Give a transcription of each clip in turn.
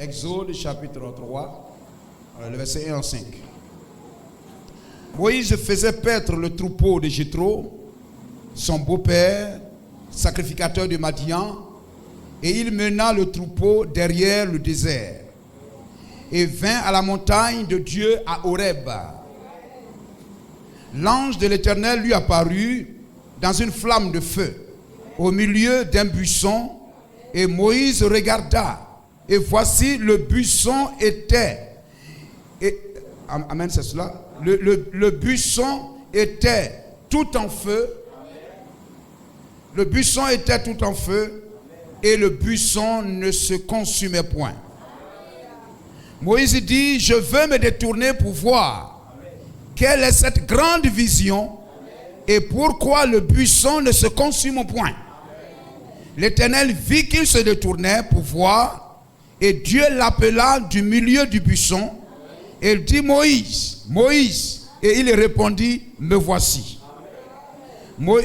Exode chapitre 3, le verset 1 à 5. Moïse faisait paître le troupeau de Jéthro, son beau-père, sacrificateur de Madian, et il mena le troupeau derrière le désert et vint à la montagne de Dieu à Horeb. L'ange de l'Éternel lui apparut dans une flamme de feu au milieu d'un buisson, et Moïse regarda, et voici le buisson était, amen, c'est cela, le buisson était tout en feu, le buisson était tout en feu, et le buisson ne se consumait point. Moïse dit, je veux me détourner pour voir quelle est cette grande vision et pourquoi le buisson ne se consume point. L'Éternel vit qu'il se détournait pour voir, et Dieu l'appela du milieu du buisson, et il dit, Moïse, Moïse, et il répondit, me voici.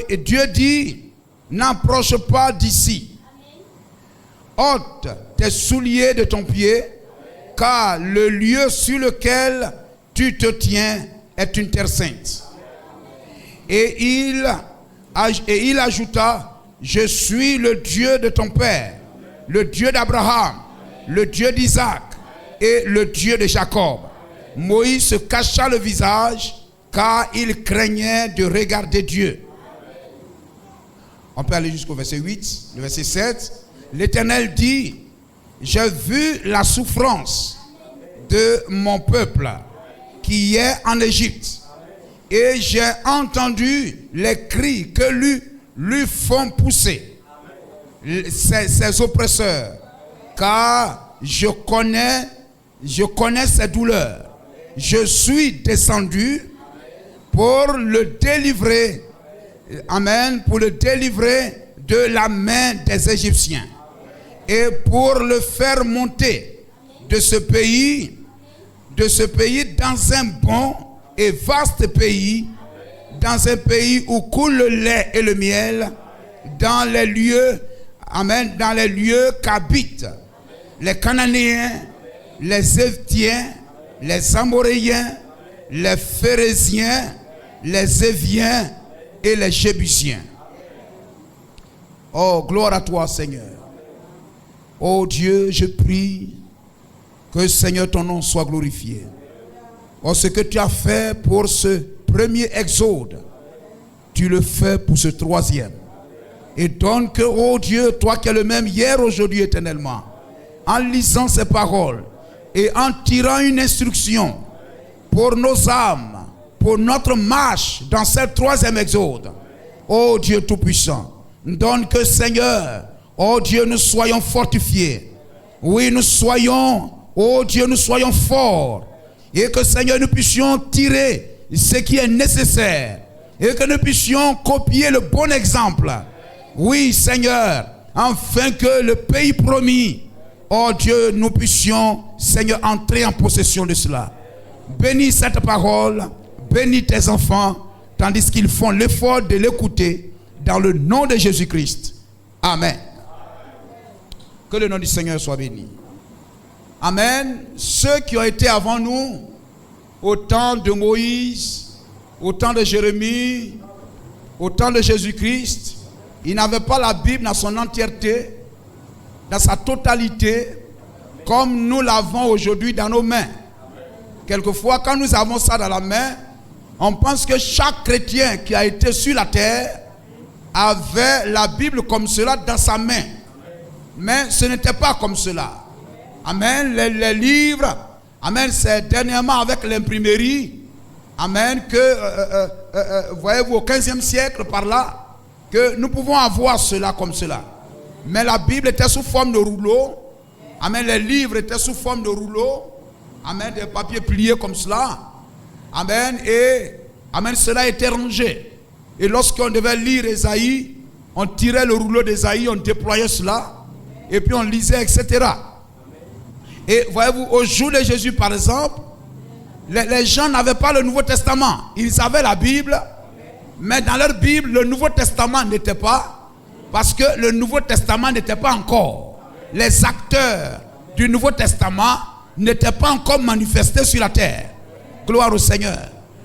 Et Dieu dit, n'approche pas d'ici, ôte tes souliers de ton pied, car le lieu sur lequel tu te tiens est une terre sainte. Et il ajouta, je suis le Dieu de ton père, le Dieu d'Abraham, le Dieu d'Isaac et le Dieu de Jacob. Moïse se cacha le visage car il craignait de regarder Dieu. On peut aller jusqu'au verset 8, le verset 7. L'Éternel dit, j'ai vu la souffrance de mon peuple qui est en Égypte, et j'ai entendu les cris que lui font pousser ses oppresseurs, car je connais ses douleurs. Je suis descendu pour le délivrer, amen, pour le délivrer de la main des Égyptiens et pour le faire monter de ce pays dans un bon et vaste pays, dans un pays où coule le lait et le miel, dans les lieux, amen, dans les lieux qu'habitent les Cananéens, les Héthiens, les Amoréens, les Phéréziens, les Éviens et les Jébusiens. Oh, gloire à toi, Seigneur. Oh Dieu, je prie que, Seigneur, ton nom soit glorifié. Oh, ce que tu as fait pour ce premier exode, tu le fais pour ce troisième. Et donne que, oh Dieu, toi qui es le même hier, aujourd'hui, éternellement, en lisant ces paroles et en tirant une instruction pour nos âmes, pour notre marche dans ce troisième exode, oh Dieu Tout-Puissant, donne que, Seigneur, oh Dieu, nous soyons fortifiés. Oui, nous soyons, oh Dieu, nous soyons forts. Et que, Seigneur, nous puissions tirer ce qui est nécessaire. Et que nous puissions copier le bon exemple. Oui, Seigneur, afin que le pays promis, oh Dieu, nous puissions, Seigneur, entrer en possession de cela. Bénis cette parole, bénis tes enfants, tandis qu'ils font l'effort de l'écouter, dans le nom de Jésus-Christ. Amen. Que le nom du Seigneur soit béni. Amen. Ceux qui ont été avant nous, au temps de Moïse, au temps de Jérémie, au temps de Jésus-Christ, ils n'avaient pas la Bible dans son entièreté, dans sa totalité, comme nous l'avons aujourd'hui dans nos mains. Quelquefois, quand nous avons ça dans la main, on pense que chaque chrétien qui a été sur la terre avait la Bible comme cela dans sa main. Mais ce n'était pas comme cela. Amen. Les livres, amen, c'est dernièrement avec l'imprimerie, amen, que, voyez-vous, au 15e siècle par là, que nous pouvons avoir cela comme cela. Mais la Bible était sous forme de rouleau. Amen. Les livres étaient sous forme de rouleau. Amen. Des papiers pliés comme cela. Amen. Et, amen, cela était rangé. Et lorsqu'on devait lire Ésaïe, on tirait le rouleau d'Ésaïe, on déployait cela. Et puis on lisait, etc. Et voyez-vous, au jour de Jésus, par exemple, les gens n'avaient pas le Nouveau Testament. Ils avaient la Bible, mais dans leur Bible, le Nouveau Testament n'était pas, parce que le Nouveau Testament n'était pas encore. Les acteurs, du Nouveau Testament n'était pas encore manifesté sur la terre. Gloire au Seigneur.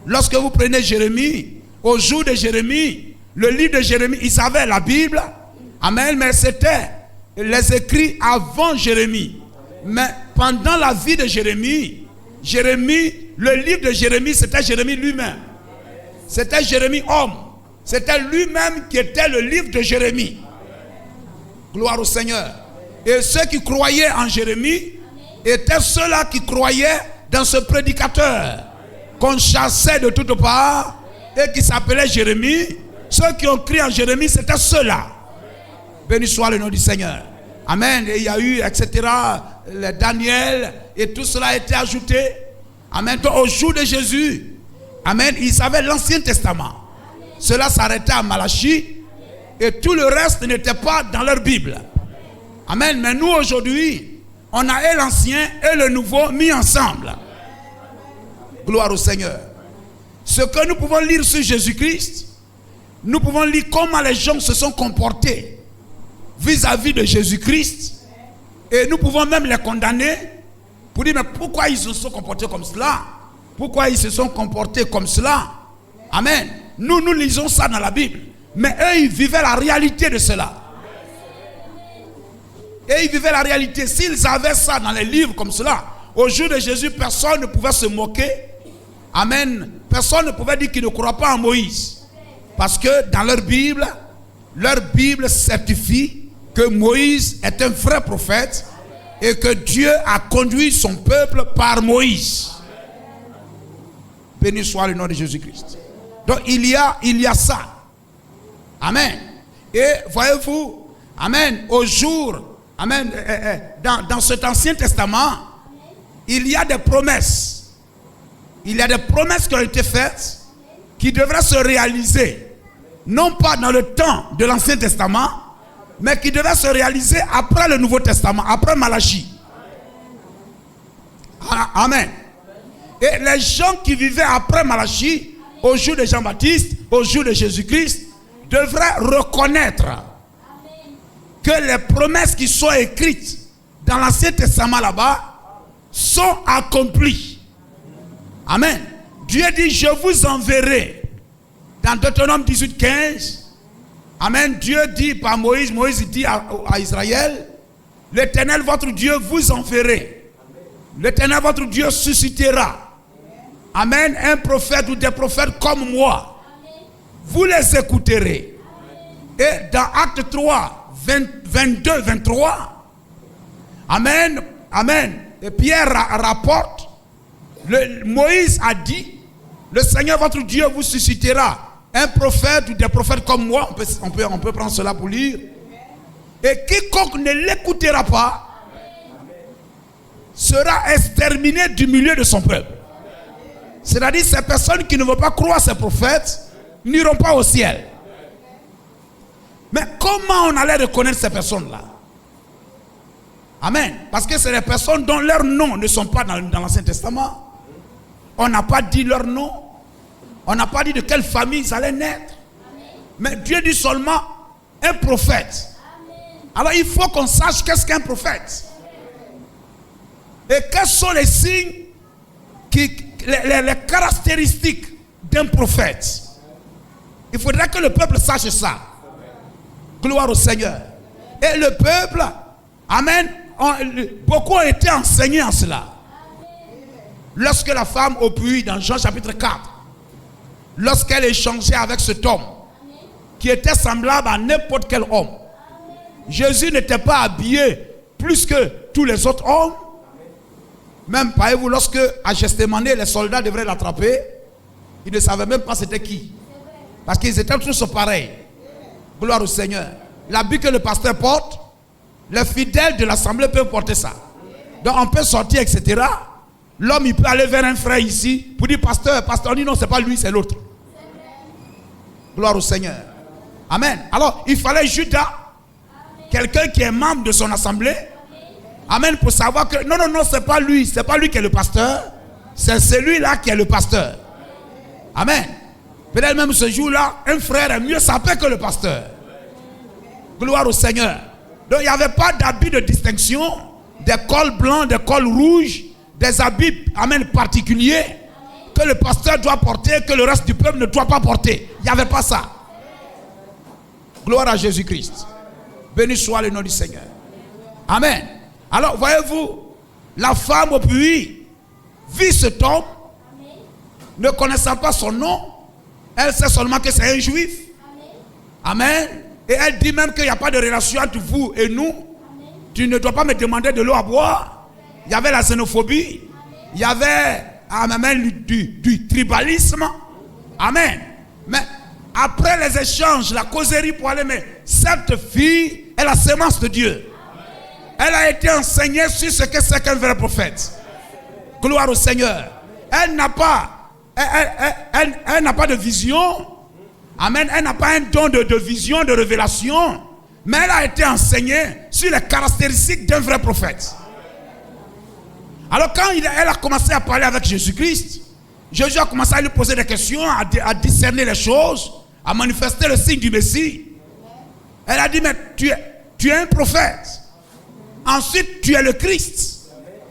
Lorsque vous prenez Jérémie, au jour de Jérémie, le livre de Jérémie, ils avaient la Bible. Amen, mais c'était les écrits avant Jérémie. Mais pendant la vie de Jérémie, le livre de Jérémie, c'était Jérémie lui-même. C'était Jérémie homme. C'était lui-même qui était le livre de Jérémie. Gloire au Seigneur. Et ceux qui croyaient en Jérémie étaient ceux-là qui croyaient dans ce prédicateur qu'on chassait de toutes parts et qui s'appelait Jérémie. Ceux qui ont crié en Jérémie, c'était ceux-là. Béni soit le nom du Seigneur. Amen. Et il y a eu, etc., le Daniel, et tout cela a été ajouté. Amen. Donc, au jour de Jésus, amen, ils avaient l'Ancien Testament. Cela s'arrêtait à Malachie, et tout le reste n'était pas dans leur Bible. Amen. Mais nous, aujourd'hui, on a et l'Ancien et le Nouveau mis ensemble. Gloire au Seigneur. Ce que nous pouvons lire sur Jésus-Christ, nous pouvons lire comment les gens se sont comportés vis-à-vis de Jésus-Christ, et nous pouvons même les condamner pour dire mais pourquoi ils se sont comportés comme cela, pourquoi ils se sont comportés comme cela. Amen. Nous lisons ça dans la Bible, mais eux ils vivaient la réalité de cela. Et ils vivaient la réalité. S'ils avaient ça dans les livres comme cela, au jour de Jésus, personne ne pouvait se moquer. Amen. Personne ne pouvait dire qu'il ne croit pas en Moïse, parce que dans leur Bible certifie que Moïse est un vrai prophète et que Dieu a conduit son peuple par Moïse. Béni soit le nom de Jésus-Christ. Donc il y a ça. Amen. Et voyez-vous, amen, au jour, amen, dans cet Ancien Testament, il y a des promesses. Il y a des promesses qui ont été faites qui devraient se réaliser. Non pas dans le temps de l'Ancien Testament, mais qui devait se réaliser après le Nouveau Testament, après Malachie. Amen. Et les gens qui vivaient après Malachie, au jour de Jean-Baptiste, au jour de Jésus-Christ, devraient reconnaître que les promesses qui sont écrites dans l'Ancien Testament là-bas sont accomplies. Amen. Dieu dit, je vous enverrai. Dans Deutéronome 18, 15, amen, Dieu dit par Moïse dit à Israël, l'Éternel votre Dieu vous enverrai. L'Éternel votre Dieu suscitera. Amen, un prophète ou des prophètes comme moi. Vous les écouterez. Et dans Acte 3, 22, 23, amen, amen, et Pierre rapporte, Moïse a dit, le Seigneur votre Dieu vous suscitera un prophète ou des prophètes comme moi, on peut prendre cela pour lire. Et quiconque ne l'écoutera pas sera exterminé du milieu de son peuple. C'est-à-dire ces personnes qui ne vont pas croire ces prophètes n'iront pas au ciel. Mais comment on allait reconnaître ces personnes-là? Amen. Parce que c'est des personnes dont leurs noms ne sont pas dans l'Ancien Testament. On n'a pas dit leur nom. On n'a pas dit de quelle famille ils allaient naître. Mais Dieu dit seulement un prophète. Alors il faut qu'on sache qu'est-ce qu'un prophète. Et quels sont les signes, les caractéristiques d'un prophète. Il faudrait que le peuple sache ça. Gloire au Seigneur. Et le peuple, amen, beaucoup ont été enseignés en cela. Lorsque la femme au puits, dans Jean chapitre 4, lorsqu'elle échangeait avec cet homme, qui était semblable à n'importe quel homme, Jésus n'était pas habillé plus que tous les autres hommes. Même, voyez-vous, lorsque à Gethsémane, les soldats devraient l'attraper, ils ne savaient même pas c'était qui. Parce qu'ils étaient tous pareils. Gloire au Seigneur. L'habit que le pasteur porte, les fidèles de l'assemblée peuvent porter ça. Donc on peut sortir, etc. L'homme, il peut aller vers un frère ici pour dire pasteur, on dit non, c'est pas lui, c'est l'autre. Gloire au Seigneur. Amen. Alors, il fallait Judas, quelqu'un qui est membre de son assemblée. Amen, pour savoir que non, c'est pas lui qui est le pasteur, c'est celui-là qui est le pasteur. Amen. Peut-être même ce jour-là, un frère est mieux sapé que le pasteur. Gloire au Seigneur. Donc il n'y avait pas d'habit de distinction des cols blancs, des cols rouges, des habits, amen, particuliers que le pasteur doit porter, que le reste du peuple ne doit pas porter. Il n'y avait pas ça. Gloire à Jésus-Christ. Béni soit le nom du Seigneur. Amen. Alors, voyez-vous, la femme au puits vit cet homme, ne connaissant pas son nom. Elle sait seulement que c'est un juif. Amen. Et elle dit même qu'il n'y a pas de relation entre vous et nous. Tu ne dois pas me demander de l'eau à boire. Il y avait la xénophobie. Il y avait du tribalisme. Amen. Mais après les échanges, la causerie pour aller, mais cette fille est la sémence de Dieu. Elle a été enseignée sur ce que c'est qu'un vrai prophète. Gloire au Seigneur. Elle n'a pas de vision. Amen. Elle n'a pas un don de vision, de révélation. Mais elle a été enseignée sur les caractéristiques d'un vrai prophète. Alors quand elle a commencé à parler avec Jésus-Christ, Jésus a commencé à lui poser des questions, à discerner les choses, à manifester le signe du Messie. Elle a dit, mais tu es un prophète. Ensuite, tu es le Christ.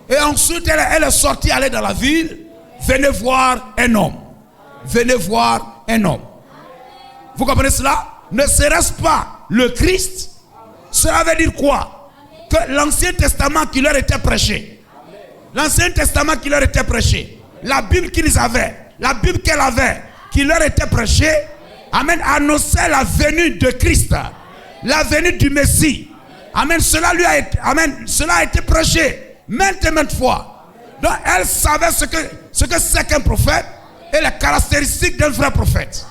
Et ensuite, elle est sortie, aller dans la ville. Venez voir un homme. Venez voir un homme. Vous comprenez cela? Ne serait-ce pas le Christ? Cela veut dire quoi? Que l'Ancien Testament qui leur était prêché, l'Ancien Testament qui leur était prêché, la Bible qu'ils avaient, la Bible qu'elle avait, qui leur était prêchée, amen, annonçait la venue de Christ, la venue du Messie. Amen, cela a été prêché maintes et maintes fois. Donc elle savait ce que c'est qu'un prophète et les caractéristiques d'un vrai prophète.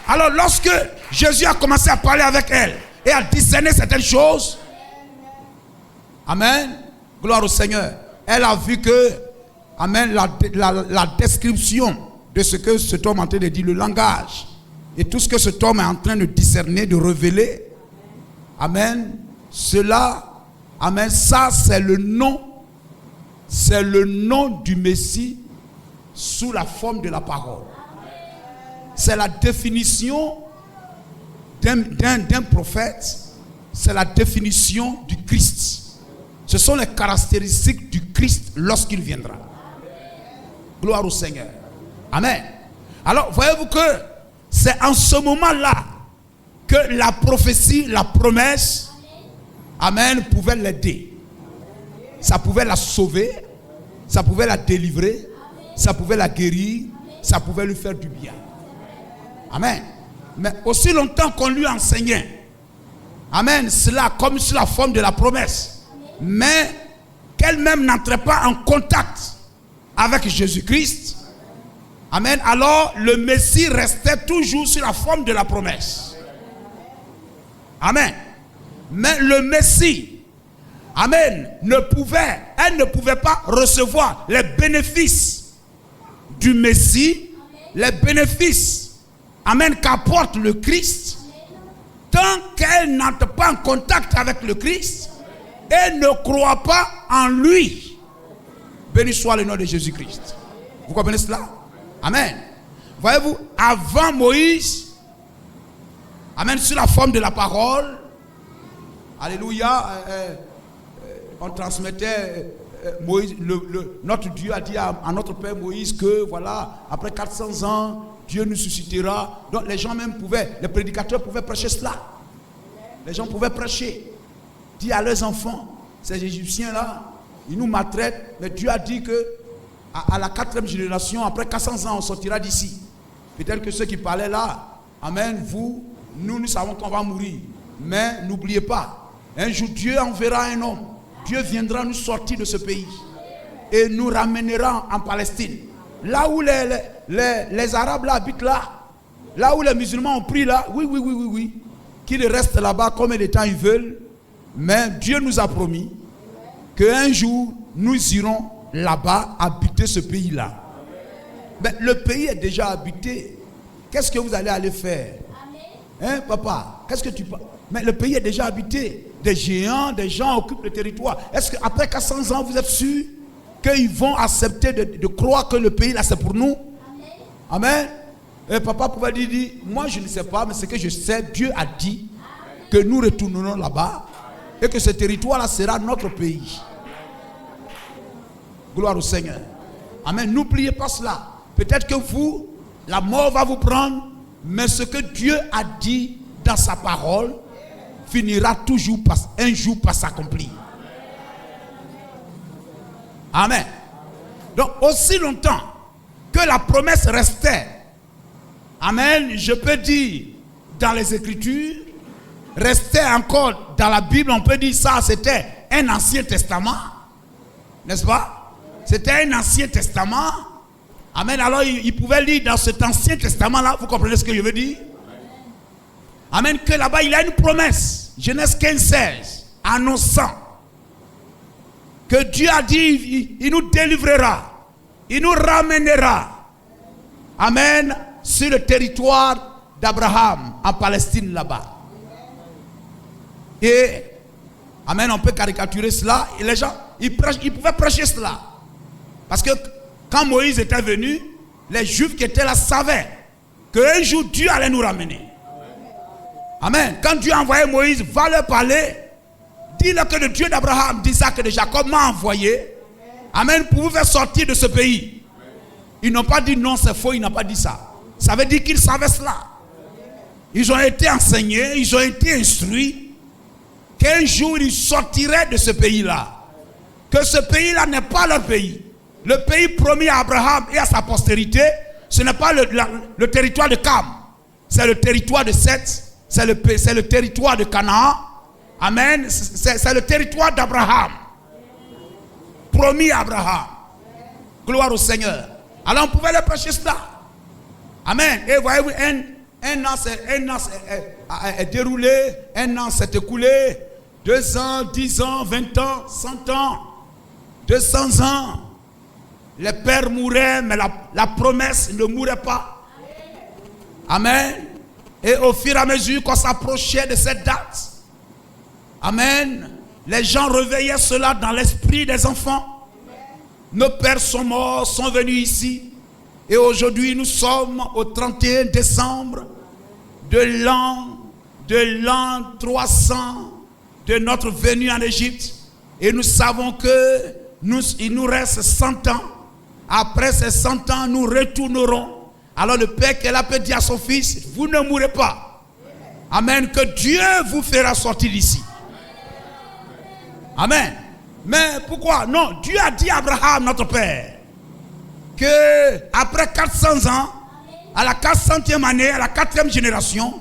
Alors lorsque Jésus a commencé à parler avec elle et à discerner certaines choses, amen, gloire au Seigneur, elle a vu que, amen, la description de ce que cet homme est en train de dire, le langage et tout ce que cet homme est en train de discerner, de révéler, amen, cela, amen, ça c'est le nom du Messie sous la forme de la parole. C'est la définition d'un prophète, c'est la définition du Christ. Ce sont les caractéristiques du Christ lorsqu'il viendra. Gloire au Seigneur. Amen. Alors, voyez-vous que c'est en ce moment-là que la prophétie, la promesse, amen, pouvait l'aider. Ça pouvait la sauver, ça pouvait la délivrer, ça pouvait la guérir, ça pouvait lui faire du bien. Amen. Mais aussi longtemps qu'on lui enseignait, amen, cela comme sous la forme de la promesse, mais qu'elle-même n'entrait pas en contact avec Jésus-Christ, amen, alors le Messie restait toujours sur la forme de la promesse. Amen. Mais le Messie, amen, elle ne pouvait pas recevoir les bénéfices du Messie, les bénéfices, amen, qu'apporte le Christ, tant qu'elle n'entre pas en contact avec le Christ et ne croit pas en lui. Béni soit le nom de Jésus-Christ. Vous comprenez cela? Amen. Voyez-vous, avant Moïse, amen, sur la forme de la parole, alléluia, on transmettait, Moïse, notre Dieu a dit à notre père Moïse que voilà, après 400 ans, Dieu nous suscitera. Donc les gens même les prédicateurs pouvaient prêcher cela. Les gens pouvaient prêcher, dire à leurs enfants, ces Égyptiens là, ils nous maltraitent, mais Dieu a dit que à la 4e génération, après 400 ans, on sortira d'ici. Peut-être que ceux qui parlaient là, amen, nous savons qu'on va mourir. Mais n'oubliez pas, un jour Dieu enverra un homme. Dieu viendra nous sortir de ce pays et nous ramènera en Palestine. Là où les Arabes là habitent là où les musulmans ont pris là, oui, qu'ils restent là-bas combien de temps ils veulent. Mais Dieu nous a promis qu'un jour nous irons là-bas habiter ce pays-là. Mais le pays est déjà habité. Qu'est-ce que vous allez aller faire? Hein, papa? Qu'est-ce que tu parles? Mais le pays est déjà habité. Des géants, des gens occupent le territoire. Est-ce qu'après 400 ans, vous êtes sûr qu'ils vont accepter de croire que le pays là c'est pour nous? Amen. Et papa pouvait dire, moi je ne sais pas, mais ce que je sais, Dieu a dit que nous retournerons là-bas et que ce territoire là sera notre pays. Gloire au Seigneur. Amen. N'oubliez pas cela. Peut-être que vous, la mort va vous prendre, mais ce que Dieu a dit dans sa parole finira toujours un jour par s'accomplir. Amen. Donc aussi longtemps que la promesse restait, amen, je peux dire dans les Écritures, restait encore dans la Bible, on peut dire ça, c'était un Ancien Testament, n'est-ce pas? C'était un Ancien Testament. Amen. Alors il pouvait lire dans cet Ancien Testament-là, vous comprenez ce que je veux dire? Amen. Que là-bas il y a une promesse, Genèse 15:16, annonçant que Dieu a dit, il nous délivrera, il nous ramènera, amen, sur le territoire d'Abraham, en Palestine là-bas. Et, amen, on peut caricaturer cela, et les gens, ils pouvaient prêcher cela. Parce que quand Moïse était venu, les Juifs qui étaient là savaient qu'un jour Dieu allait nous ramener. Amen. Quand Dieu a envoyé Moïse, va leur parler. Dis-leur que le Dieu d'Abraham, d'Isaac et de Jacob m'a envoyé. Amen. Pour vous faire sortir de ce pays. Ils n'ont pas dit non, c'est faux, il n'a pas dit ça. Ça veut dire qu'ils savaient cela. Ils ont été enseignés, ils ont été instruits qu'un jour ils sortiraient de ce pays-là. Que ce pays-là n'est pas leur pays. Le pays promis à Abraham et à sa postérité, ce n'est pas le territoire de Cam. C'est le territoire de Seth. C'est le territoire de Canaan. Amen. C'est le territoire d'Abraham. Promis à Abraham. Gloire au Seigneur. Alors on pouvait leur prêcher cela. Amen. Et voyez-vous, un an est déroulé, un an s'est écoulé, 2 ans, 10 ans, 20 ans, 100 ans, 200 ans. Les pères mouraient, mais la promesse ne mourait pas. Amen. Et au fur et à mesure qu'on s'approchait de cette date, amen, les gens réveillaient cela dans l'esprit des enfants. Nos pères sont morts, sont venus ici. Et aujourd'hui, nous sommes au 31 décembre de l'an 300 de notre venue en Égypte. Et nous savons qu'il nous reste 100 ans. Après ces 100 ans, nous retournerons. Alors le Père qu'elle a dit à son fils, vous ne mourrez pas. Amen. Que Dieu vous fera sortir d'ici. Amen. Mais pourquoi? Non, Dieu a dit à Abraham, notre Père, que après 400 ans, à la 400e année, à la 4e génération,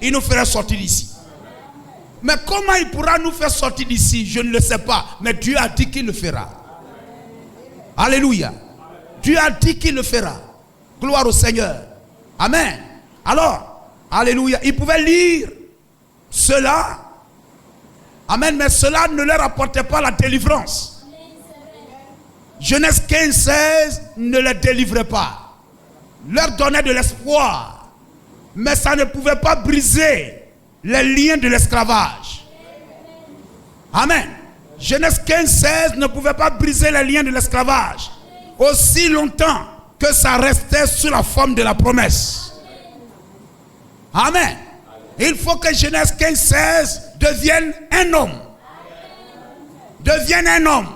il nous fera sortir d'ici. Mais comment il pourra nous faire sortir d'ici? Je ne le sais pas. Mais Dieu a dit qu'il le fera. Alléluia. Dieu a dit qu'il le fera. Gloire au Seigneur. Amen. Alors, alléluia. Ils pouvaient lire cela. Amen. Mais cela ne leur apportait pas la délivrance. Genèse 15:16 ne les délivrait pas. Leur donnait de l'espoir. Mais ça ne pouvait pas briser les liens de l'esclavage. Amen. Genèse 15:16 ne pouvait pas briser les liens de l'esclavage. Aussi longtemps que ça restait sous la forme de la promesse. Amen. Il faut que Genèse 15:16 devienne un homme. Devienne un homme.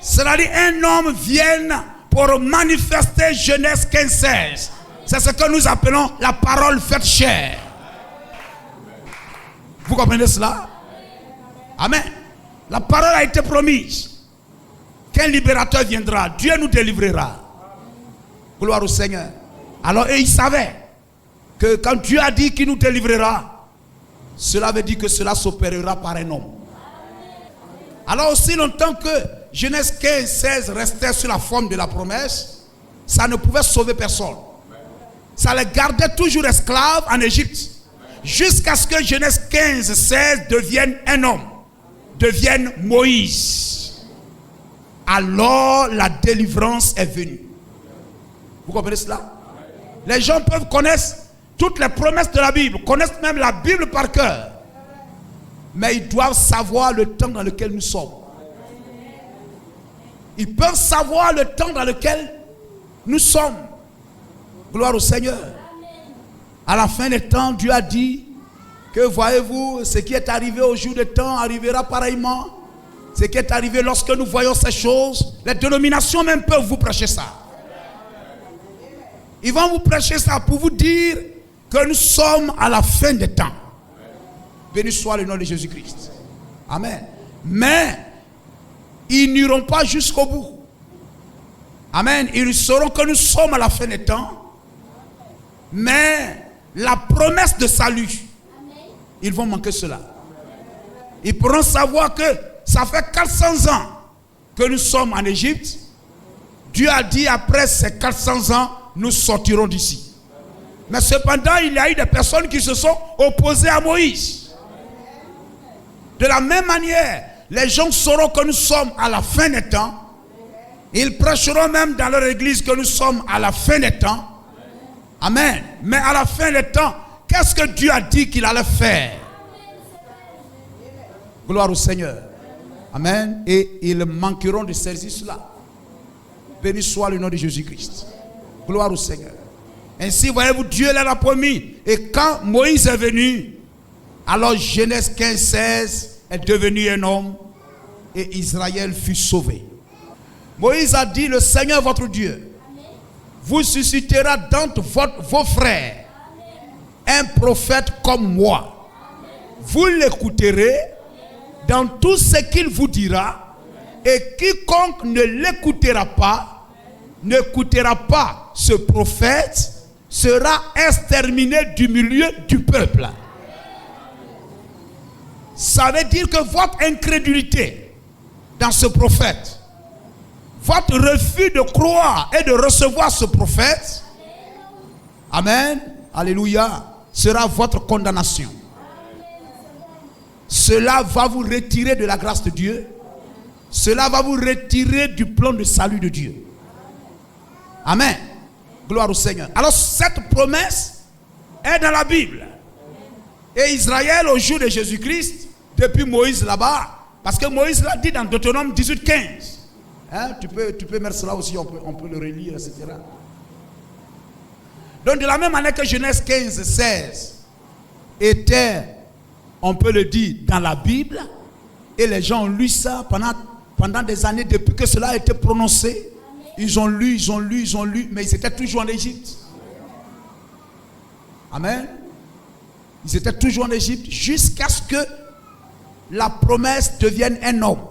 C'est-à-dire un homme vienne pour manifester Genèse 15:16. C'est ce que nous appelons la parole faite chair. Vous comprenez cela? Amen. La parole a été promise. Qu'un libérateur viendra. Dieu nous délivrera. Gloire au Seigneur. Alors, et ils savaient que quand Dieu a dit qu'il nous délivrera, cela veut dire que cela s'opérera par un homme. Alors, aussi longtemps que Genèse 15:16 restait sur la forme de la promesse, ça ne pouvait sauver personne. Ça les gardait toujours esclaves en Égypte. Jusqu'à ce que Genèse 15:16 devienne un homme. Devienne Moïse. Alors, la délivrance est venue. Vous comprenez cela? Les gens peuvent connaître toutes les promesses de la Bible, connaissent même la Bible par cœur. Mais ils doivent savoir le temps dans lequel nous sommes. Ils peuvent savoir le temps dans lequel nous sommes. Gloire au Seigneur. À la fin des temps, Dieu a dit que, voyez-vous, ce qui est arrivé au jour de temps arrivera pareillement. Ce qui est arrivé lorsque nous voyons ces choses, les dénominations même peuvent vous prêcher ça. Ils vont vous prêcher ça pour vous dire que nous sommes à la fin des temps. Béni soit le nom de Jésus-Christ. Amen. Mais ils n'iront pas jusqu'au bout. Amen. Ils sauront que nous sommes à la fin des temps. Mais la promesse de salut, ils vont manquer cela. Ils pourront savoir que ça fait 400 ans que nous sommes en Égypte. Dieu a dit après ces 400 ans, nous sortirons d'ici. Mais cependant, il y a eu des personnes qui se sont opposées à Moïse. De la même manière, les gens sauront que nous sommes à la fin des temps. Ils prêcheront même dans leur église que nous sommes à la fin des temps. Amen. Mais à la fin des temps, qu'est-ce que Dieu a dit qu'il allait faire? Gloire au Seigneur. Amen. Et ils manqueront de saisir cela. Béni soit le nom de Jésus-Christ. Gloire au Seigneur. Ainsi, voyez-vous, Dieu leur a promis. Et quand Moïse est venu, alors Genèse 15-16 est devenu un homme et Israël fut sauvé. Moïse a dit, le Seigneur votre Dieu vous suscitera d'entre vos frères un prophète comme moi. Vous l'écouterez dans tout ce qu'il vous dira, et quiconque ne l'écoutera pas, n'écoutera pas ce prophète, sera exterminé du milieu du peuple. Ça veut dire que votre incrédulité dans ce prophète, votre refus de croire et de recevoir ce prophète, amen, alléluia, sera votre condamnation. Cela va vous retirer de la grâce de Dieu. Cela va vous retirer du plan de salut de Dieu. Amen. Gloire au Seigneur. Alors cette promesse est dans la Bible. Et Israël au jour de Jésus-Christ, depuis Moïse là-bas, parce que Moïse l'a dit dans Deutéronome 18-15. Hein, tu peux mettre cela aussi, on peut le relire, etc. Donc de la même manière que Genèse 15-16 était, on peut le dire, dans la Bible, et les gens ont lu ça pendant des années depuis que cela a été prononcé. Ils ont lu, mais ils étaient toujours en Égypte. Amen. Ils étaient toujours en Égypte jusqu'à ce que la promesse devienne un homme.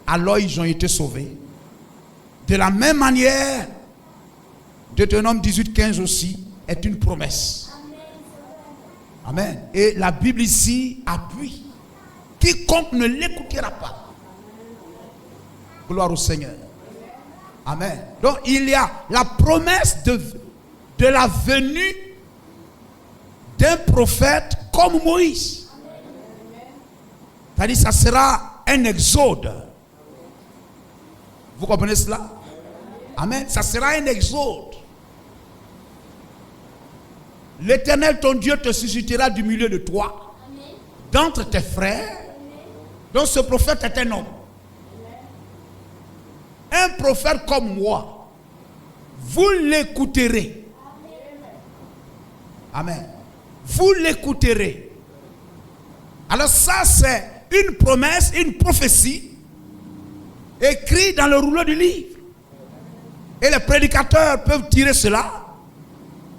Alors ils ont été sauvés. De la même manière, Deutéronome 18-15 aussi est une promesse. Amen. Et la Bible ici appuie. Quiconque ne l'écoutera pas. Gloire au Seigneur. Amen. Donc il y a la promesse de la venue d'un prophète comme Moïse. C'est-à-dire ça sera un exode. Vous comprenez cela? Amen. Ça sera un exode. L'Éternel ton Dieu te suscitera du milieu de toi, d'entre tes frères. Donc ce prophète est un homme. Un prophète comme moi, vous l'écouterez. Amen. Vous l'écouterez. Alors ça c'est une promesse, une prophétie écrite dans le rouleau du livre. Et les prédicateurs peuvent tirer cela.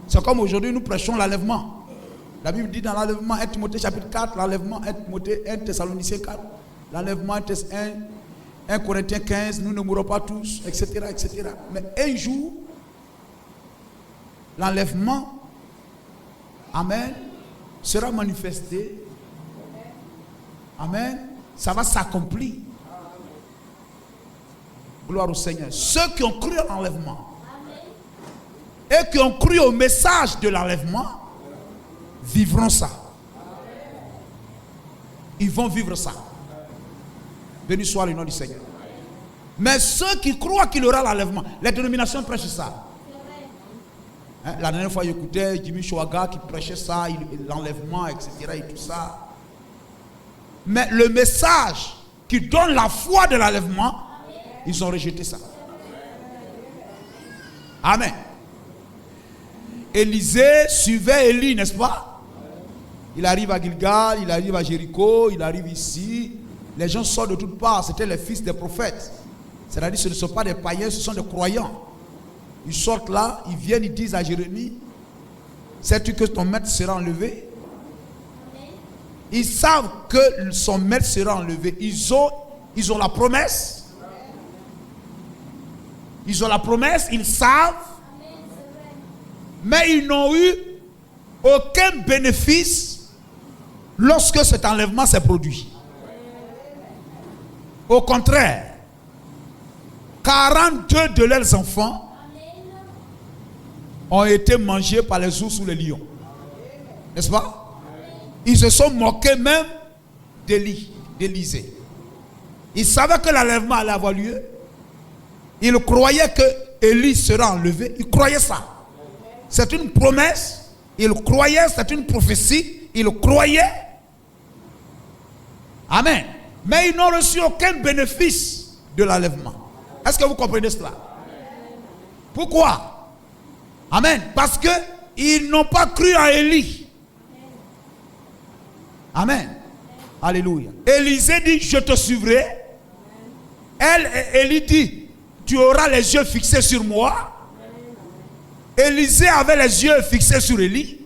C'est comme aujourd'hui nous prêchons l'enlèvement. La Bible dit dans l'enlèvement 1 Timothée chapitre 4, l'enlèvement 1 Timothée, 1 Thessaloniciens 4, l'enlèvement 1 Corinthiens 15, nous ne mourrons pas tous, etc., etc. Mais un jour, l'enlèvement, amen, sera manifesté. Amen. Ça va s'accomplir. Gloire au Seigneur. Ceux qui ont cru à l'enlèvement et qui ont cru au message de l'enlèvement vivront ça. Ils vont vivre ça. Béni soit le nom du Seigneur. Mais ceux qui croient qu'il y aura l'enlèvement, les dénominations prêchent ça. Hein, la dernière fois, j'écoutais Jimmy Chouaga qui prêchait ça, l'enlèvement, etc. et tout ça. Mais le message qui donne la foi de l'enlèvement, ils ont rejeté ça. Amen. Élisée suivait Élie, n'est-ce pas? Il arrive à Gilgal, il arrive à Jéricho, il arrive ici. Les gens sortent de toutes parts. C'était les fils des prophètes. C'est-à-dire ce ne sont pas des païens, ce sont des croyants. Ils sortent là, ils viennent, ils disent à Jérémie, sais-tu que ton maître sera enlevé? Ils savent que son maître sera enlevé. Ils ont la promesse. Ils ont la promesse, ils savent. Mais ils n'ont eu aucun bénéfice lorsque cet enlèvement s'est produit. Au contraire, 42 de leurs enfants ont été mangés par les ours ou les lions. N'est-ce pas? Ils se sont moqués même d'Élisée. Ils savaient que l'enlèvement allait avoir lieu. Ils croyaient que Élie sera enlevé. Ils croyaient ça. C'est une promesse. Ils croyaient, c'est une prophétie. Ils croyaient. Amen. Mais ils n'ont reçu aucun bénéfice de l'enlèvement. Est-ce que vous comprenez cela? Pourquoi? Amen. Parce qu'ils n'ont pas cru en Élie. Amen. Alléluia. Élisée dit, je te suivrai. Élie dit, tu auras les yeux fixés sur moi. Élisée avait les yeux fixés sur Élie.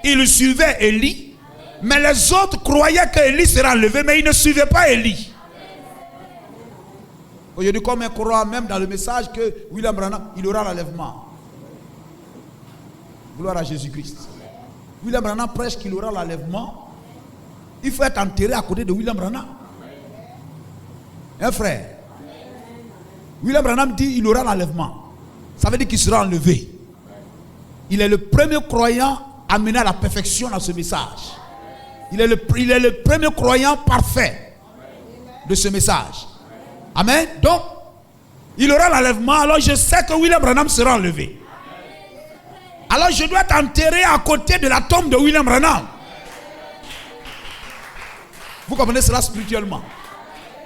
Il suivait Élie. Mais les autres croyaient que Élie sera enlevé, mais ils ne suivaient pas Élie. Aujourd'hui, comme on croit même dans le message que William Branham, il aura l'enlèvement. Gloire à Jésus-Christ. William Branham prêche qu'il aura l'enlèvement. Il faut être enterré à côté de William Branham. Un frère. William Branham dit il aura l'enlèvement. Ça veut dire qu'il sera enlevé. Il est le premier croyant amené à la perfection dans ce message. Il est le premier croyant parfait de ce message. Amen. Donc, il aura l'enlèvement. Alors je sais que William Branham sera enlevé. Alors je dois être enterré à côté de la tombe de William Branham. Vous comprenez cela spirituellement?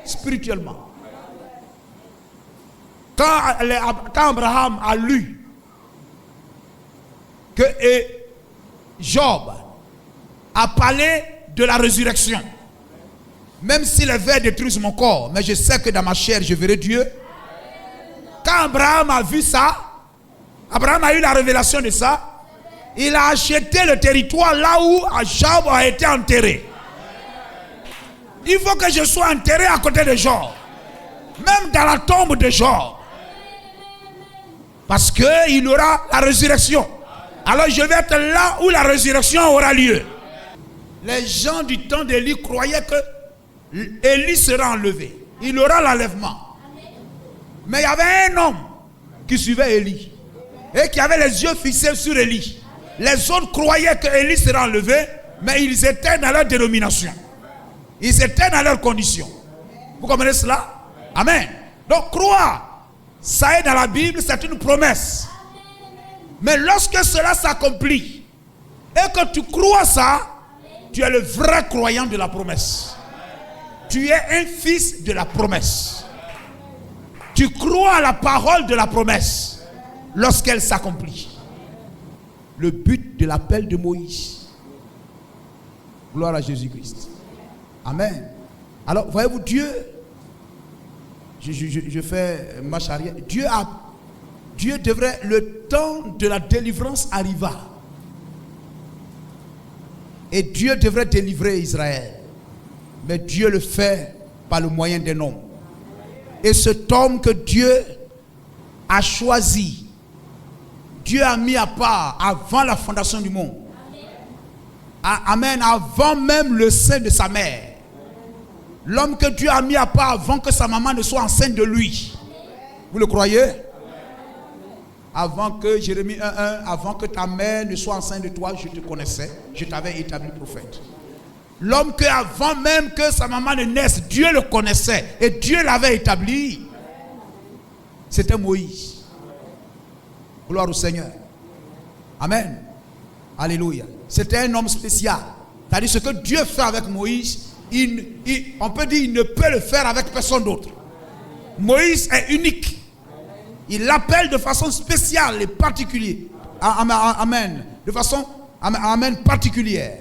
Spirituellement. Quand Abraham a lu que Job a parlé de la résurrection, même si les vers détruisent mon corps, mais je sais que dans ma chair je verrai Dieu. Quand Abraham a vu ça, Abraham a eu la révélation de ça, il a acheté le territoire là où Job a été enterré. Il faut que je sois enterré à côté de Job, même dans la tombe de Job, parce qu'il aura la résurrection. Alors je vais être là où la résurrection aura lieu. Les gens du temps d'Élie croyaient que Élie sera enlevé. Il aura l'enlèvement. Mais il y avait un homme qui suivait Élie et qui avait les yeux fixés sur Élie. Les autres croyaient que Élie sera enlevé, mais ils étaient dans leur dénomination. Ils étaient dans leurs conditions. Vous comprenez cela? Amen. Donc croire, ça est dans la Bible, c'est une promesse. Mais lorsque cela s'accomplit et que tu crois ça, tu es le vrai croyant de la promesse. Tu es un fils de la promesse. Tu crois à la parole de la promesse lorsqu'elle s'accomplit. Le but de l'appel de Moïse. Gloire à Jésus-Christ. Amen. Alors, voyez-vous, Dieu, je fais marche arrière. Dieu devrait, le temps de la délivrance arriva. Et Dieu devrait délivrer Israël. Mais Dieu le fait par le moyen d'un homme. Et cet homme que Dieu a choisi, Dieu a mis à part avant la fondation du monde. Amen. Avant même le sein de sa mère. L'homme que Dieu a mis à part avant que sa maman ne soit enceinte de lui. Vous le croyez? Avant que Jérémie 1:1, avant que ta mère ne soit enceinte de toi, je te connaissais, je t'avais établi prophète. L'homme que avant même que sa maman ne naisse, Dieu le connaissait et Dieu l'avait établi. C'était Moïse. Gloire au Seigneur. Amen. Alléluia. C'était un homme spécial. C'est-à-dire ce que Dieu fait avec Moïse, on peut dire qu'il ne peut le faire avec personne d'autre. Moïse est unique. Il l'appelle de façon spéciale et particulière. Amen. De façon particulière.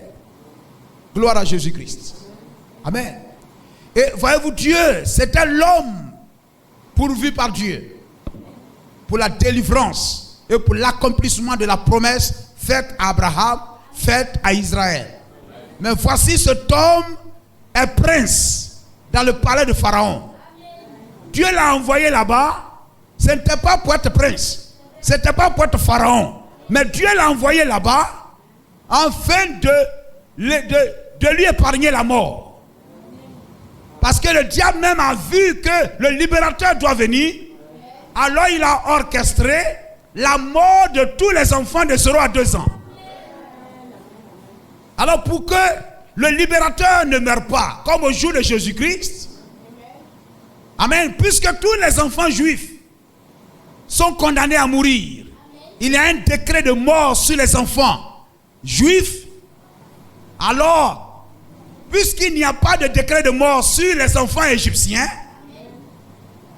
Gloire à Jésus-Christ. Amen. Et voyez-vous, Dieu, c'était l'homme pourvu par Dieu pour la délivrance et pour l'accomplissement de la promesse faite à Abraham, faite à Israël. Mais voici, cet homme est prince dans le palais de Pharaon. Dieu l'a envoyé là-bas. Ce n'était pas pour être prince, ce n'était pas pour être Pharaon, mais Dieu l'a envoyé là-bas afin de lui épargner la mort. Parce que le diable même a vu que le libérateur doit venir. Alors il a orchestré la mort de tous les enfants de 0 à 2 ans. Alors pour que le libérateur ne meure pas, comme au jour de Jésus-Christ, amen, puisque tous les enfants juifs sont condamnés à mourir, il y a un décret de mort sur les enfants juifs. Alors, puisqu'il n'y a pas de décret de mort sur les enfants égyptiens,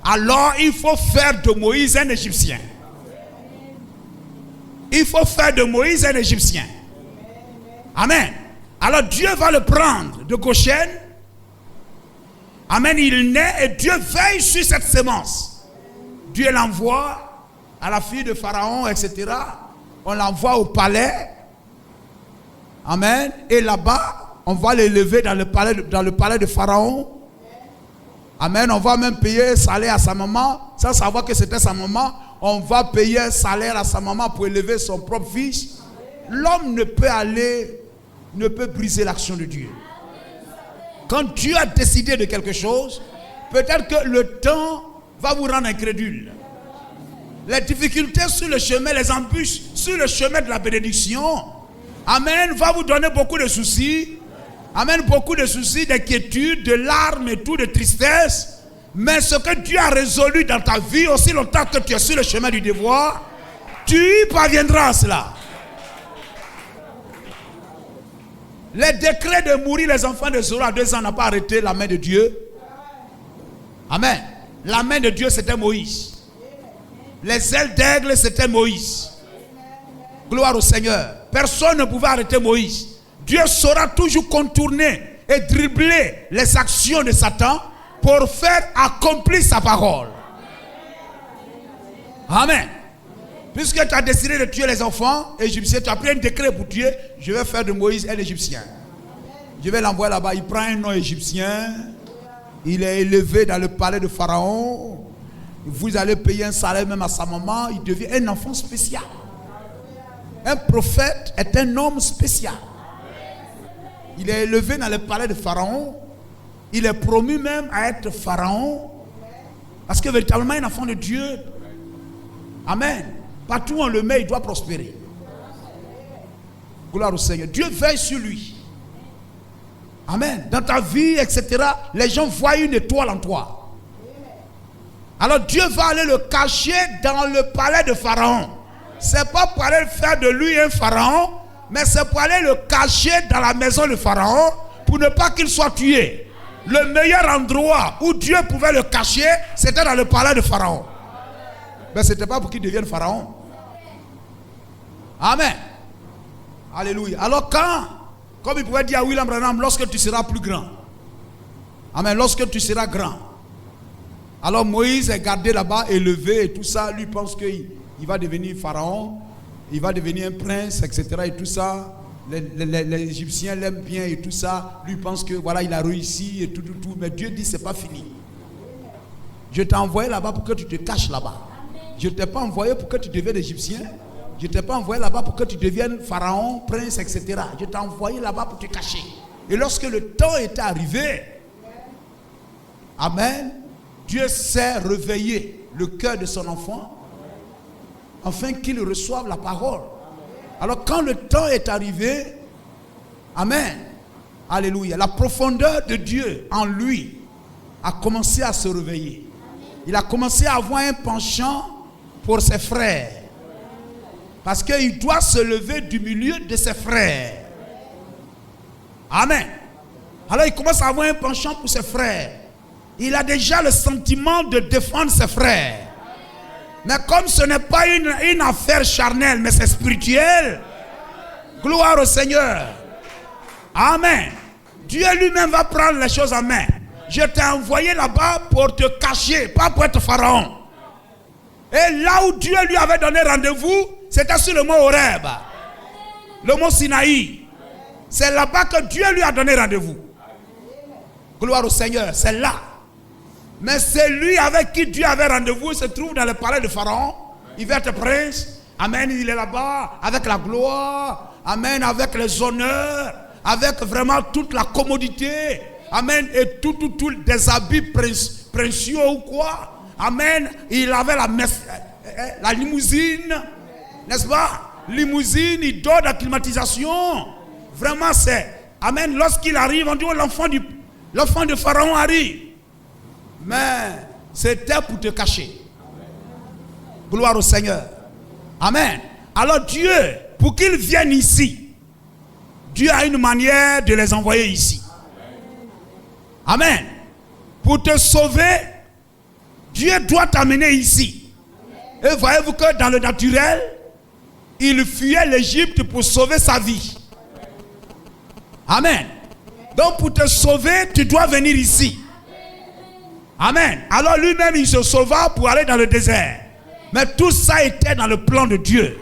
alors il faut faire de Moïse un Égyptien. Il faut faire de Moïse un Égyptien. Amen. Alors Dieu va le prendre de Goshen. Amen. Il naît et Dieu veille sur cette sémence. Dieu l'envoie à la fille de Pharaon, etc. On l'envoie au palais. Amen. Et là-bas, on va l'élever dans le palais de Pharaon. Amen. On va même payer un salaire à sa maman. Sans savoir que c'était sa maman. On va payer un salaire à sa maman pour élever son propre fils. L'homme ne peut briser l'action de Dieu. Quand Dieu a décidé de quelque chose, peut-être que le temps va vous rendre incrédule. Les difficultés sur le chemin, les embûches sur le chemin de la bénédiction, amen, va vous donner beaucoup de soucis. Amen, beaucoup de soucis, d'inquiétudes, de larmes et tout, de tristesse. Mais ce que Dieu a résolu dans ta vie, aussi longtemps que tu es sur le chemin du devoir, tu y parviendras à cela. Les décrets de mourir les enfants de 0 à 2 ans n'a pas arrêté la main de Dieu. Amen. La main de Dieu, c'était Moïse. Les ailes d'aigle, c'était Moïse. Gloire au Seigneur. Personne ne pouvait arrêter Moïse. Dieu saura toujours contourner et dribbler les actions de Satan pour faire accomplir sa parole. Amen. Puisque tu as décidé de tuer les enfants égyptiens, tu as pris un décret pour tuer, je vais faire de Moïse un Égyptien. Je vais l'envoyer là-bas, il prend un nom égyptien, il est élevé dans le palais de Pharaon, vous allez payer un salaire même à sa maman, il devient un enfant spécial. Un prophète est un homme spécial. Il est élevé dans le palais de Pharaon, il est promu même à être Pharaon, parce que véritablement un enfant de Dieu, amen, partout où on le met, il doit prospérer. Gloire au Seigneur. Dieu veille sur lui. Amen. Dans ta vie, etc., les gens voient une étoile en toi. Alors Dieu va aller le cacher dans le palais de Pharaon. C'est pas pour aller faire de lui un pharaon, mais c'est pour aller le cacher dans la maison de Pharaon pour ne pas qu'il soit tué. Le meilleur endroit où Dieu pouvait le cacher, c'était dans le palais de Pharaon. Mais ce n'était pas pour qu'il devienne pharaon. Amen. Alléluia. Alors comme il pouvait dire à William Branham, lorsque tu seras plus grand. Amen. Lorsque tu seras grand. Alors Moïse est gardé là-bas, élevé et tout ça. Lui pense qu'il va devenir pharaon. Il va devenir un prince, etc. et tout ça. Les Égyptiens l'aiment bien et tout ça. Lui pense que voilà, il a réussi et tout. Mais Dieu dit, c'est pas fini. Je t'ai envoyé là-bas pour que tu te caches là-bas. Je ne t'ai pas envoyé pour que tu deviennes égyptien. Je ne t'ai pas envoyé là-bas pour que tu deviennes pharaon, prince, etc. Je t'ai envoyé là-bas pour te cacher. Et lorsque le temps était arrivé, amen, Dieu sait réveiller le cœur de son enfant afin qu'il reçoive la parole. Alors quand le temps est arrivé, amen, alléluia, la profondeur de Dieu en lui a commencé à se réveiller. Il a commencé à avoir un penchant pour ses frères. Parce qu'il doit se lever du milieu de ses frères. Amen. Alors il commence à avoir un penchant pour ses frères. Il a déjà le sentiment de défendre ses frères. Mais comme ce n'est pas une affaire charnelle, mais c'est spirituel. Gloire au Seigneur. Amen. Dieu lui-même va prendre les choses en main. je t'ai envoyé là-bas pour te cacher, pas pour être pharaon. Et là où Dieu lui avait donné rendez-vous, c'était sur le mont Horeb, le mont Sinaï. C'est là-bas que Dieu lui a donné rendez-vous. Gloire au Seigneur, c'est là. Mais celui avec qui Dieu avait rendez-vous se trouve dans le palais de Pharaon. Il va être prince. Amen, il est là-bas avec la gloire. Amen, avec les honneurs. Avec vraiment toute la commodité. Amen, et tout des habits princiaux ou quoi. Amen, il avait la limousine. N'est-ce pas? Limousine, il dort dans la climatisation. Vraiment, c'est... Amen, lorsqu'il arrive, on dit oh, l'enfant de Pharaon arrive. Mais c'était pour te cacher. Gloire au Seigneur. Amen. Alors Dieu, pour qu'ils viennent ici, Dieu a une manière de les envoyer ici. Amen. Pour te sauver, Dieu doit t'amener ici. Et voyez-vous que dans le naturel, il fuyait l'Égypte pour sauver sa vie. Amen. Donc pour te sauver, tu dois venir ici. Amen. Alors lui-même, il se sauva pour aller dans le désert. Mais tout ça était dans le plan de Dieu.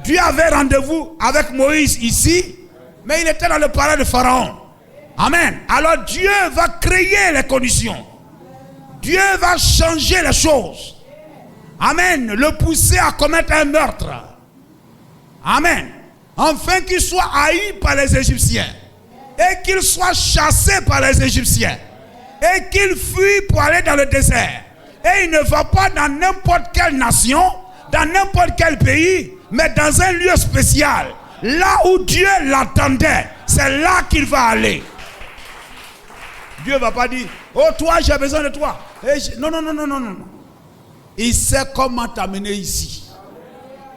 Dieu avait rendez-vous avec Moïse ici, mais il était dans le palais de Pharaon. Amen. Alors Dieu va créer les conditions. Dieu va changer les choses. Amen. Le pousser à commettre un meurtre. Amen. Afin qu'il soit haï par les Égyptiens. Et qu'il soit chassé par les Égyptiens. Et qu'il fuit pour aller dans le désert. Et il ne va pas dans n'importe quelle nation, dans n'importe quel pays, mais dans un lieu spécial. Là où Dieu l'attendait, c'est là qu'il va aller. Dieu ne va pas dire, oh toi j'ai besoin de toi. Non. Il sait comment t'amener ici.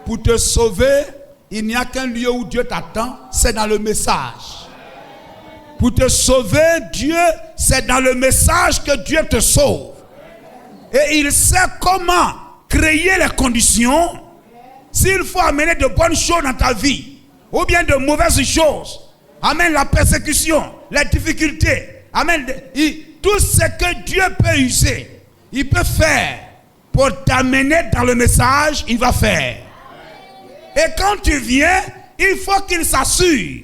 Pour te sauver, il n'y a qu'un lieu où Dieu t'attend, c'est dans le message. Pour te sauver, Dieu, c'est dans le message que Dieu te sauve. Et il sait comment créer les conditions. S'il faut amener de bonnes choses dans ta vie, ou bien de mauvaises choses. Amen, la persécution, les difficultés. Amen, tout ce que Dieu peut user, il peut faire pour t'amener dans le message, il va faire. Et quand tu viens, il faut qu'il s'assure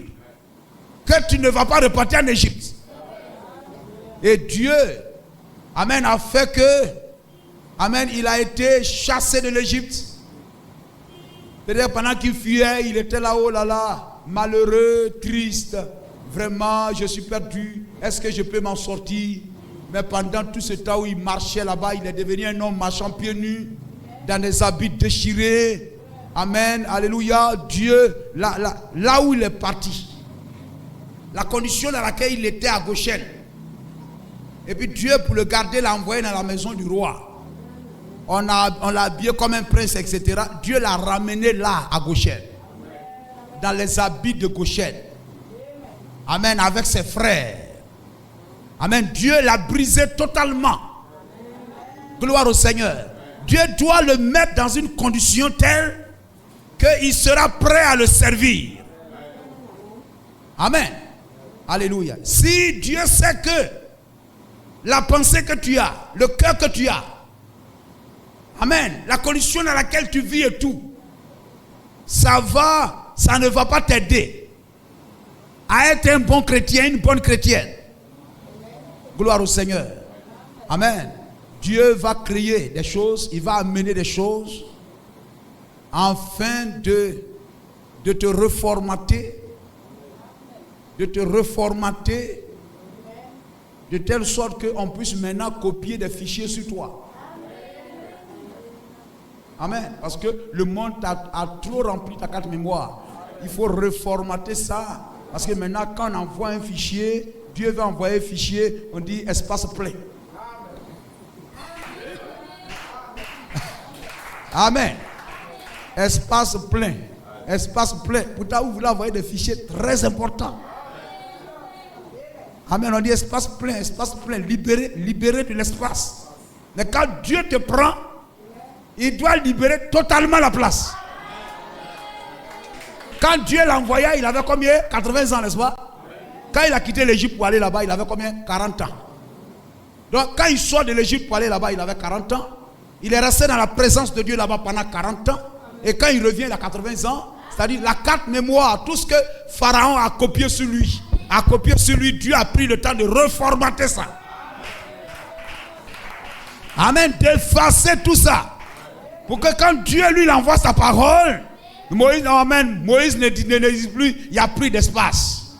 que tu ne vas pas repartir en Égypte. Et Dieu, amen, a fait que, amen, il a été chassé de l'Égypte. C'est-à-dire pendant qu'il fuyait, il était là, oh là là, malheureux, triste. Vraiment, je suis perdu. Est-ce que je peux m'en sortir? Mais pendant tout ce temps où il marchait là-bas, il est devenu un homme marchant pieds nus, dans des habits déchirés. Amen, alléluia. Dieu, là où il est parti, la condition dans laquelle il était à Goshen. Et puis Dieu, pour le garder, l'a envoyé dans la maison du roi. On l'a habillé comme un prince, etc. Dieu l'a ramené là, à Goshen. Dans les habits de Goshen. Amen, avec ses frères. Amen, Dieu l'a brisé totalement. Gloire au Seigneur. Dieu doit le mettre dans une condition telle qu'il sera prêt à le servir. Amen. Alléluia. Si Dieu sait que la pensée que tu as, le cœur que tu as, amen, la condition dans laquelle tu vis et tout, ça ne va pas t'aider à être un bon chrétien, une bonne chrétienne. Gloire au Seigneur. Amen. Dieu va créer des choses, il va amener des choses afin de te reformater, de telle sorte qu'on puisse maintenant copier des fichiers sur toi. Amen. Parce que le monde a trop rempli ta carte mémoire. Il faut reformater ça. Parce que maintenant, quand on envoie un fichier, Dieu va envoyer un fichier, on dit espace plein. Amen. Espace plein. Espace plein. Pourtant, vous voulez envoyer des fichiers très importants. Amen. On dit espace plein, libéré de l'espace. Mais quand Dieu te prend, il doit libérer totalement la place. Quand Dieu l'envoya, il avait combien? 80 ans, n'est-ce pas? Quand il a quitté l'Égypte pour aller là-bas, il avait combien? 40 ans. Donc quand il sort de l'Égypte pour aller là-bas, il avait 40 ans. Il est resté dans la présence de Dieu là-bas pendant 40 ans. Et quand il revient, il a 80 ans. C'est-à-dire la carte mémoire, tout ce que Pharaon a copié sur lui. Dieu a pris le temps de reformater ça. Amen. D'effacer tout ça. Pour que quand Dieu lui envoie sa parole, Moïse ne dit plus, il n'y a plus d'espace.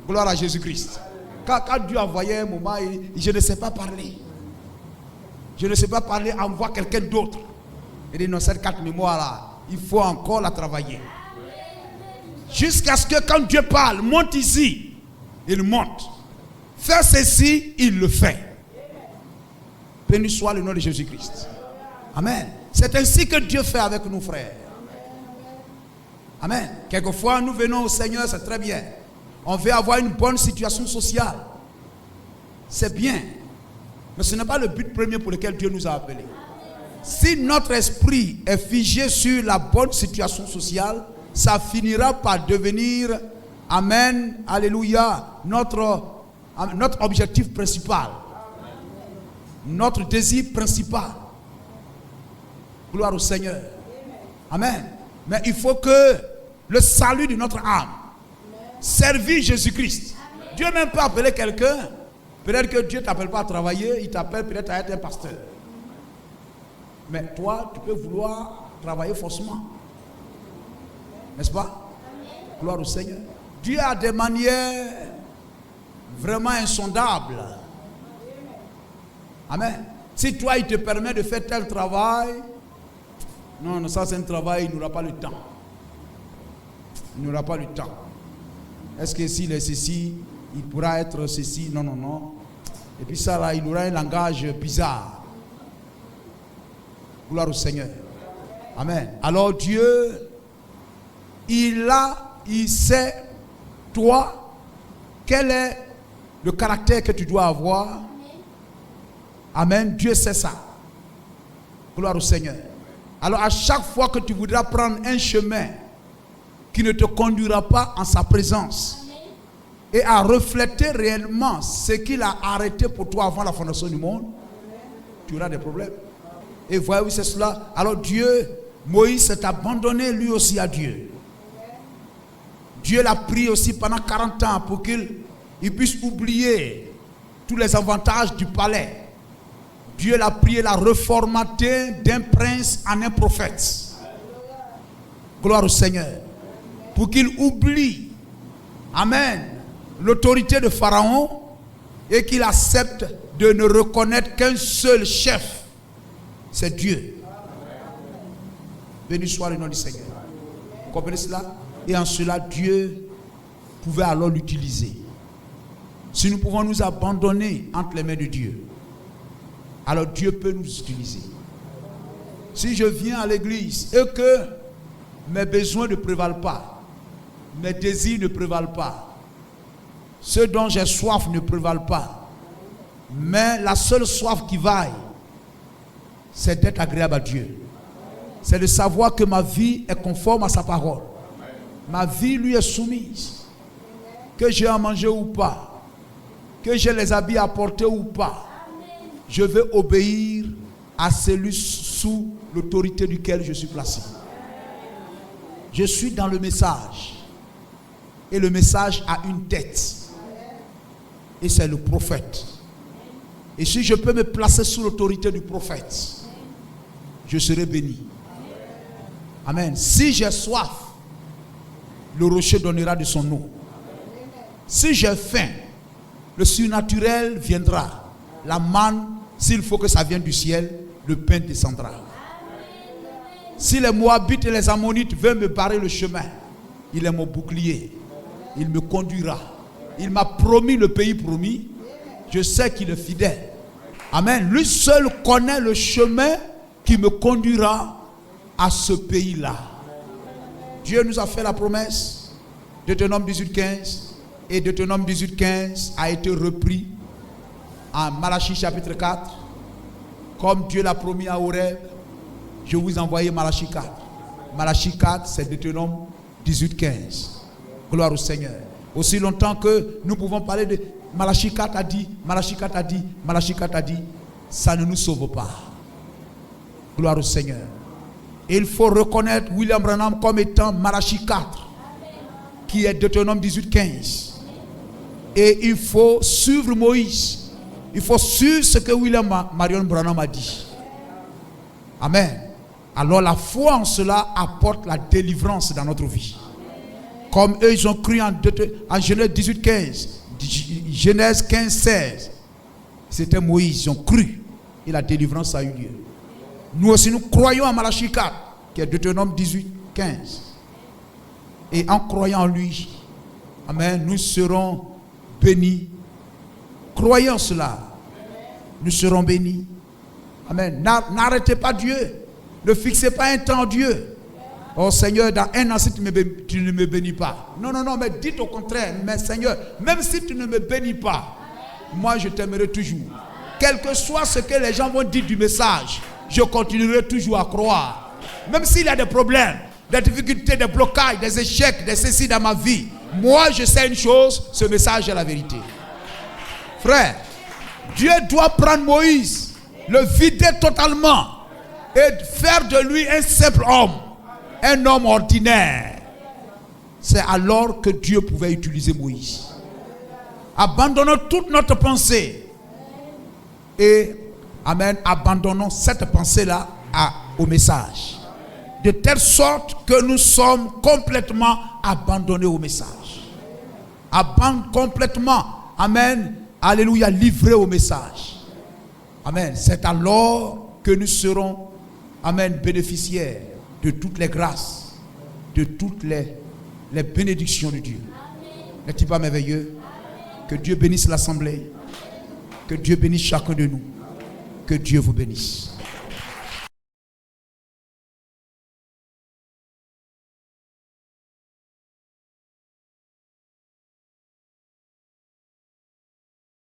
Gloire à Jésus-Christ. Quand Dieu envoyait un moment, il dit, je ne sais pas parler. Je ne sais pas parler, envoie quelqu'un d'autre. Il dit, non, cette carte mémoire-là, il faut encore la travailler. Jusqu'à ce que quand Dieu parle, monte ici, il monte. Fais ceci, il le fait. Béni soit le nom de Jésus-Christ. Amen. C'est ainsi que Dieu fait avec nous, frères. Amen. Quelquefois, nous venons au Seigneur, c'est très bien. On veut avoir une bonne situation sociale. C'est bien. Mais ce n'est pas le but premier pour lequel Dieu nous a appelés. Si notre esprit est figé sur la bonne situation sociale, ça finira par devenir, amen, alléluia, notre objectif principal. Notre désir principal. Gloire au Seigneur. Amen. Mais il faut que le salut de notre âme, servir Jésus-Christ. Dieu même peut appeler quelqu'un. Peut-être que Dieu ne t'appelle pas à travailler, il t'appelle peut-être à être un pasteur. Mais toi, tu peux vouloir travailler forcément. N'est-ce pas? Gloire au Seigneur. Dieu a des manières vraiment insondables. Amen. Si toi, il te permet de faire tel travail, non, ça c'est un travail, il n'aura pas le temps. Il n'aura pas le temps. Est-ce que s'il est ceci, il pourra être ceci? Non, non, non. Et puis ça là, il aura un langage bizarre. Gloire au Seigneur. Amen. Alors Dieu, il sait, toi, quel est le caractère que tu dois avoir. Amen. Dieu sait ça. Gloire au Seigneur. Alors à chaque fois que tu voudras prendre un chemin qui ne te conduira pas en sa présence et à refléter réellement ce qu'il a arrêté pour toi avant la fondation du monde, tu auras des problèmes. Et voyez-vous, c'est cela. Alors Dieu, Moïse s'est abandonné lui aussi à Dieu. Dieu l'a pris aussi pendant 40 ans pour qu'il puisse oublier tous les avantages du palais. Dieu l'a pris et l'a reformaté d'un prince en un prophète. Gloire au Seigneur. Pour qu'il oublie, amen, l'autorité de Pharaon et qu'il accepte de ne reconnaître qu'un seul chef. C'est Dieu. Béni soit le nom du Seigneur. Vous comprenez cela? Et en cela, Dieu pouvait alors l'utiliser. Si nous pouvons nous abandonner entre les mains de Dieu, alors Dieu peut nous utiliser. Si je viens à l'église et que mes besoins ne prévalent pas, mes désirs ne prévalent pas, ce dont j'ai soif ne prévalent pas, mais la seule soif qui vaille, c'est d'être agréable à Dieu. C'est de savoir que ma vie est conforme à sa parole. Ma vie lui est soumise. Que j'ai à manger ou pas, que j'ai les habits à porter ou pas, je veux obéir à celui sous l'autorité duquel je suis placé. Je suis dans le message. Et le message a une tête. Et c'est le prophète. Et si je peux me placer sous l'autorité du prophète, je serai béni. Amen. Si j'ai soif, le rocher donnera de son eau. Si j'ai faim, le surnaturel viendra. La manne, s'il faut que ça vienne du ciel, le pain descendra. Si les Moabites et les Ammonites veulent me barrer le chemin, il est mon bouclier. Il me conduira. Il m'a promis le pays promis. Je sais qu'il est fidèle. Amen. Lui seul connaît le chemin qui me conduira à ce pays-là. Dieu nous a fait la promesse. Deutéronome 18:15. Et Deutéronome 18:15 a été repris en Malachie chapitre 4. Comme Dieu l'a promis à Horeb, je vous envoie Malachie 4. Malachie 4, c'est Deutéronome 18:15. Gloire au Seigneur. Aussi longtemps que nous pouvons parler de Malachie 4 a dit, Malachie 4 a dit, Malachie 4 a dit, ça ne nous sauve pas. Gloire au Seigneur. Et il faut reconnaître William Branham comme étant Malachie 4, qui est Deutéronome 18, 15. Et il faut suivre Moïse. Il faut suivre ce que William Marion Branham a dit. Amen. Alors la foi en cela apporte la délivrance dans notre vie. Comme eux, ils ont cru en Genèse 18, 15. Genèse 15, 16. C'était Moïse, ils ont cru. Et la délivrance a eu lieu. Nous aussi, nous croyons en Malachie 4, qui est Deutéronome 18, 15. Et en croyant en lui, amen, nous serons bénis. Croyons cela. Nous serons bénis. Amen. N'arrêtez pas Dieu. Ne fixez pas un temps en Dieu. Oh Seigneur, dans un an, si tu ne me bénis pas. Non, mais dites au contraire. Mais Seigneur, même si tu ne me bénis pas, moi je t'aimerai toujours. Quel que soit ce que les gens vont dire du message, je continuerai toujours à croire. Même s'il y a des problèmes, des difficultés, des blocages, des échecs, des ceci dans ma vie. Moi je sais une chose, ce message est la vérité. Frère, Dieu doit prendre Moïse, le vider totalement et faire de lui un simple homme, un homme ordinaire. C'est alors que Dieu pouvait utiliser Moïse. Abandonnons toute notre pensée et, amen, abandonnons cette pensée-là au message. De telle sorte que nous sommes complètement abandonnés au message. Complètement, amen, alléluia, livrés au message. Amen. C'est alors que nous serons, amen, bénéficiaires de toutes les grâces, de toutes les bénédictions de Dieu. N'est-il pas merveilleux? Que Dieu bénisse l'assemblée. Que Dieu bénisse chacun de nous. Que Dieu vous bénisse.